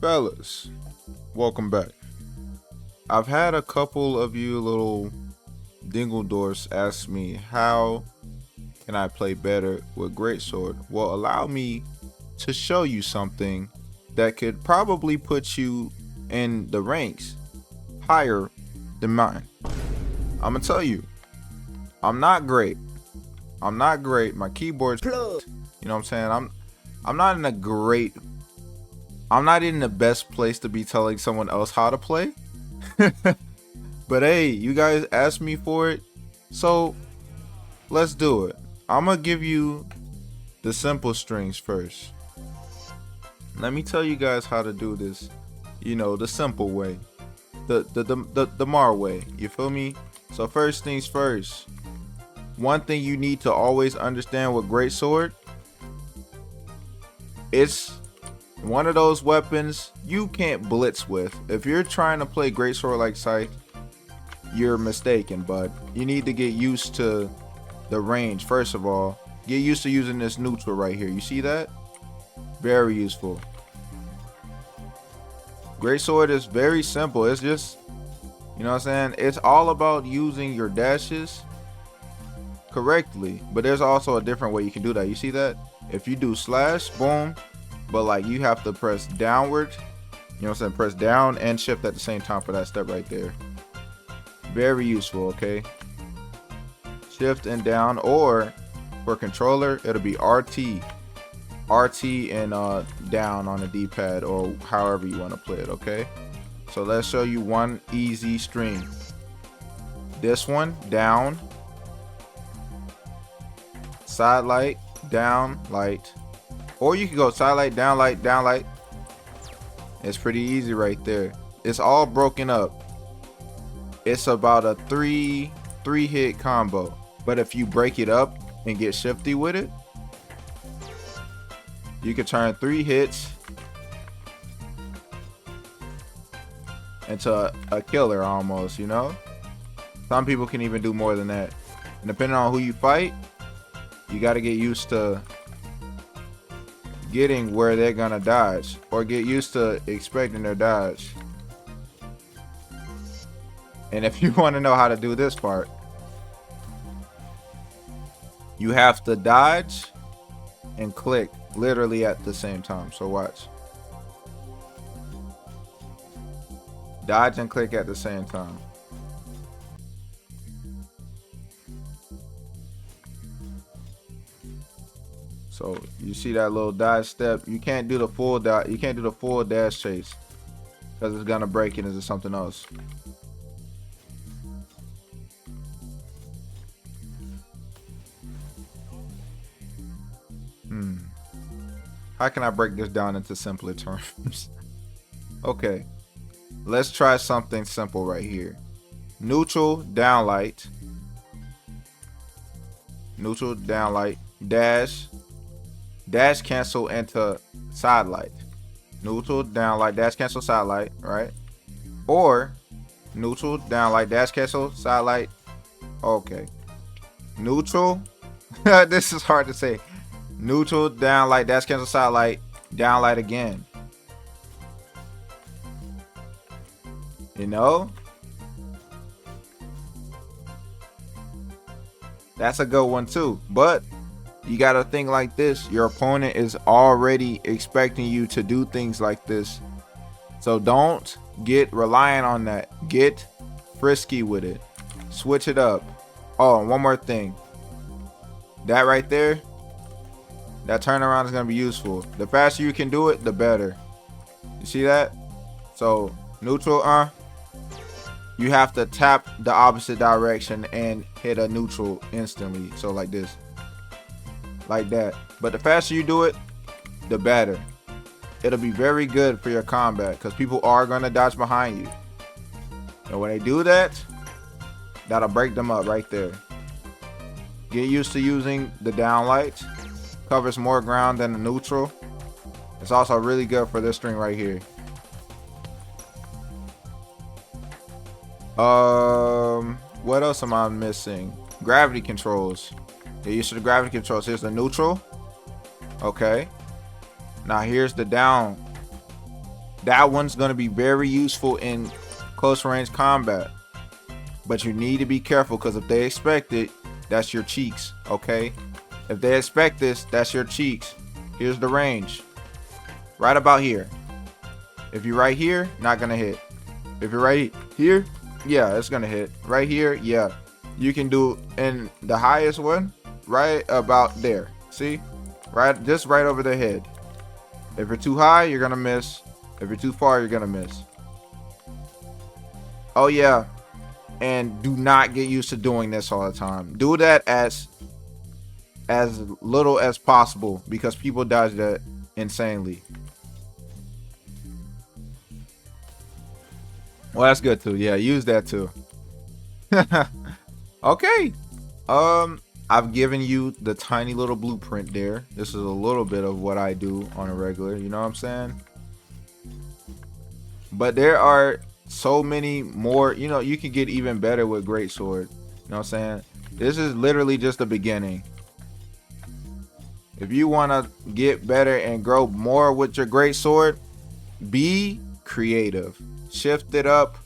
Fellas, welcome back. I've had a couple of you little dingledorfs ask me how can I play better with Greatsword. Well, allow me to show you something that could probably put you in the ranks higher than mine. I'm gonna tell you, I'm not great. I'm not great. My keyboard's plugged. You know what I'm saying? I'm not in a great I'm not in the best place to be telling someone else how to play. But hey, you guys asked me for it, so let's do it. I'm gonna give you the simple strings first. Let me tell you guys how to do this. You know, the simple way, the Mar way. You feel me? So first things first. One thing you need to always understand with Greatsword, it's one of those weapons you can't blitz with. If you're trying to play Greatsword like Scythe, you're mistaken, bud. You need to get used to the range. First of all, get used to using this neutral right here. You see that? Very useful. Greatsword is very simple. It's just, you know what I'm saying? It's all about using your dashes correctly. But there's also a different way you can do that. You see that? If you do slash, boom, but like you have to press downward, you know what I'm saying? Press down and shift at the same time for that step right there. Very useful, okay? Shift and down, or for controller, it'll be RT and down on the D-pad, or however you want to play it, okay? So let's show you one easy string. This one, down, side light, down, light. Or you can go side light, down light, down light. It's pretty easy right there. It's all broken up. It's about a three hit combo. But if you break it up and get shifty with it, you can turn 3 hits into a killer almost, you know? Some people can even do more than that. And depending on who you fight, you got to get used to getting where they're gonna dodge, or get used to expecting their dodge. And if you want to know how to do this part, you have to dodge and click literally at the same time. So watch. Dodge and click at the same time. So you see that little dodge step? You can't do the full dodge. You can't do the full dash chase because it's gonna break it into something else. How can I break this down into simpler terms? Okay, let's try something simple right here. Neutral, downlight. Neutral, downlight, dash. Dash cancel into side light. Neutral, downlight, dash cancel, side light, right? Or neutral, downlight, dash cancel, side light. Okay. Neutral. This is hard to say. Neutral, downlight, dash cancel, side light, downlight again. You know? That's a good one too. But you gotta think like this. Your opponent is already expecting you to do things like this. So don't get reliant on that. Get frisky with it. Switch it up. Oh, and one more thing. That right there, that turnaround is gonna be useful. The faster you can do it, the better. You see that? So neutral, you have to tap the opposite direction and hit a neutral instantly. So like this. Like that. But the faster you do it, the better. It'll be very good for your combat because people are going to dodge behind you. And when they do that, that'll break them up right there. Get used to using the downlight. Covers more ground than the neutral. It's also really good for this string right here. What else am I missing? Gravity controls. Get used to the gravity controls. Here's the neutral. Okay. Now here's the down. That one's going to be very useful in close range combat. But you need to be careful, because if they expect it, that's your cheeks, okay? If they expect this, that's your cheeks. Here's the range. Right about here. If you're right here, not going to hit. If you're right here, yeah, it's going to hit. Right here, yeah. You can do in the highest one, right about there. See? Right, just right over their head. If you're too high, you're going to miss. If you're too far, you're going to miss. Oh, yeah. And do not get used to doing this all the time. Do that as little as possible, because people dodge that insanely. Well, that's good too. Yeah, use that too. Okay. I've given you the tiny little blueprint there. This is a little bit of what I do on a regular, you know what I'm saying? But there are so many more, you know, you can get even better with Greatsword. You know what I'm saying? This is literally just the beginning. If you want to get better and grow more with your Greatsword, be creative. Shift it up,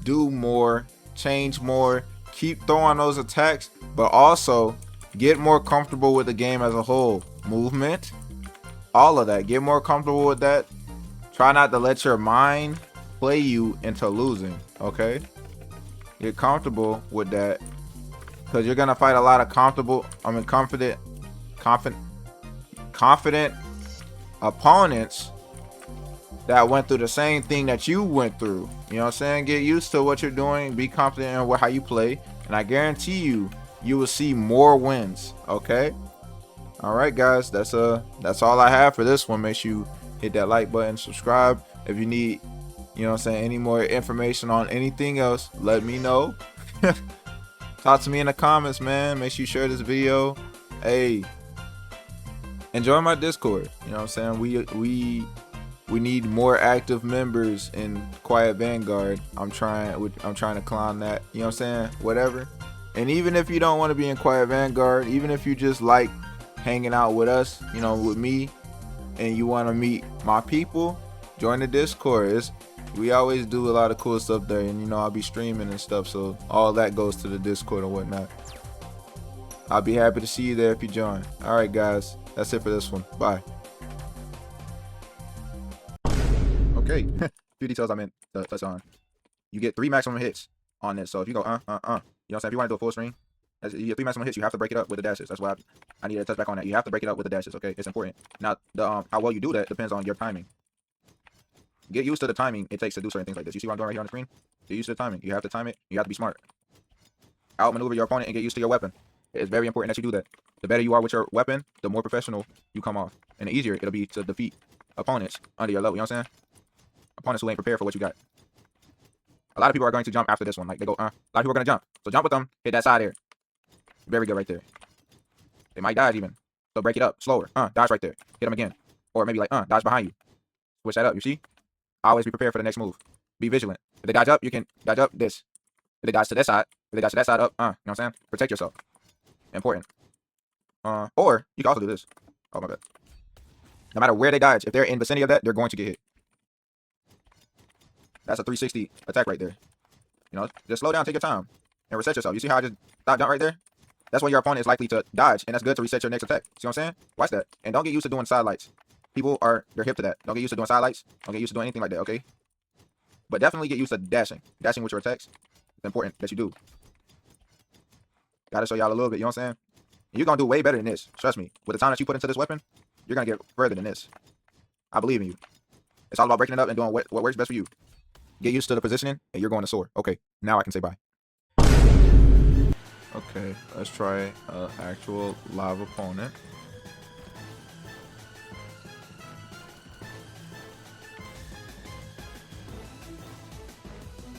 do more, change more, keep throwing those attacks, but also get more comfortable with the game as a whole. Movement, all of that. Get more comfortable with that. Try not to let your mind play you into losing, okay? Get comfortable with that, because you're gonna fight a lot of confident opponents that went through the same thing that you went through. You know what I'm saying? Get used to what you're doing. Be confident in how you play, and I guarantee you will see more wins. Okay. All right, guys. That's all I have for this one. Make sure you hit that like button, subscribe. If you need, you know what I'm saying, any more information on anything else, let me know. Talk to me in the comments, man. Make sure you share this video. Hey, enjoy my Discord. You know what I'm saying? We need more active members in Quiet Vanguard. I'm trying to climb that. You know what I'm saying? Whatever. And even if you don't want to be in Quiet Vanguard, even if you just like hanging out with us, you know, with me, and you want to meet my people, join the Discord. We always do a lot of cool stuff there, and you know, I'll be streaming and stuff, so all that goes to the Discord and whatnot. I'll be happy to see you there if you join. All right, guys, that's it for this one. Bye. Okay, few details I meant to touch on. You get 3 maximum hits on this. So if you go you know what I'm saying, if you want to do a full string, you get 3 maximum hits, you have to break it up with the dashes. That's why I need to touch back on that. You have to break it up with the dashes, okay? It's important. Now, how well you do that depends on your timing. Get used to the timing it takes to do certain things like this. You see what I'm doing right here on the screen? Get used to the timing. You have to time it. You have to be smart. Outmaneuver your opponent and get used to your weapon. It's very important that you do that. The better you are with your weapon, the more professional you come off. And the easier it'll be to defeat opponents under your level. You know what I'm saying? Opponents who ain't prepared for what you got. A lot of people are going to jump after this one. Like, they go, A lot of people are going to jump. So jump with them. Hit that side there. Very good right there. They might dodge even. So break it up. Slower. Dodge right there. Hit them again. Or maybe like, dodge behind you. Switch that up. You see? Always be prepared for the next move. Be vigilant. If they dodge up, you can dodge up this. If they dodge to this side, if they dodge to that side up, you know what I'm saying? Protect yourself. Important. Or you can also do this. Oh, my bad. No matter where they dodge, if they're in vicinity of that, they're going to get hit. That's a 360 attack right there. You know, just slow down, take your time, and reset yourself. You see how I just jump right there? That's when your opponent is likely to dodge, and that's good to reset your next attack. See what I'm saying? Watch that. And don't get used to doing side lights. They're hip to that. Don't get used to doing side lights. Don't get used to doing anything like that, okay? But definitely get used to dashing. Dashing with your attacks. It's important that you do. Gotta show y'all a little bit, you know what I'm saying? And you're gonna do way better than this. Trust me. With the time that you put into this weapon, you're gonna get further than this. I believe in you. It's all about breaking it up and doing what works best for you. Get used to the positioning, and you're going to soar. Okay, now I can say bye. Okay, let's try an actual live opponent.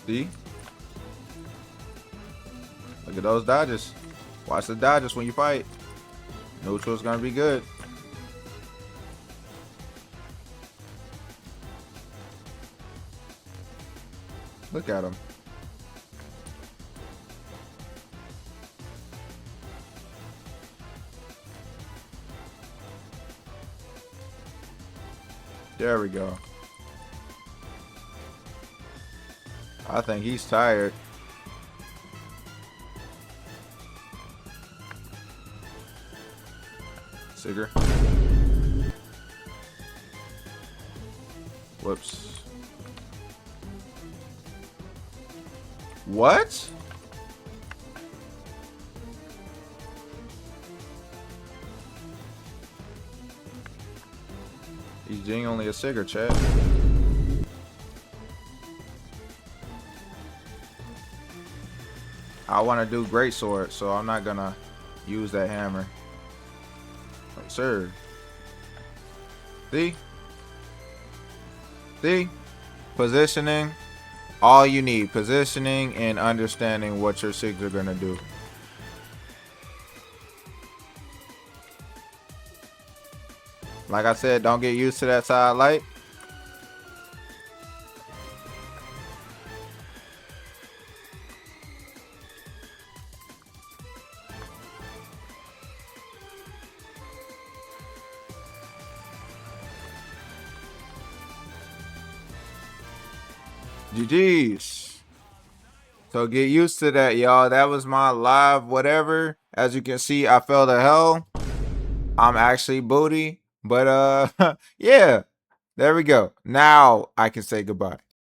See? Look at those dodges. Watch the dodges when you fight. Neutral's gonna be good. Look at him. There we go. I think he's tired. Sigger. Whoops. What? He's genuinely a Sigger, chat. I want to do Greatsword, so I'm not gonna use that hammer. Like, sir. See? See? Positioning. All you need. Positioning and understanding what your Sigs are gonna do. Like I said, don't get used to that side light. GG's. So get used to that, y'all. That was my live whatever. As you can see, I fell to hell. I'm actually booty. But yeah. There we go. Now I can say goodbye.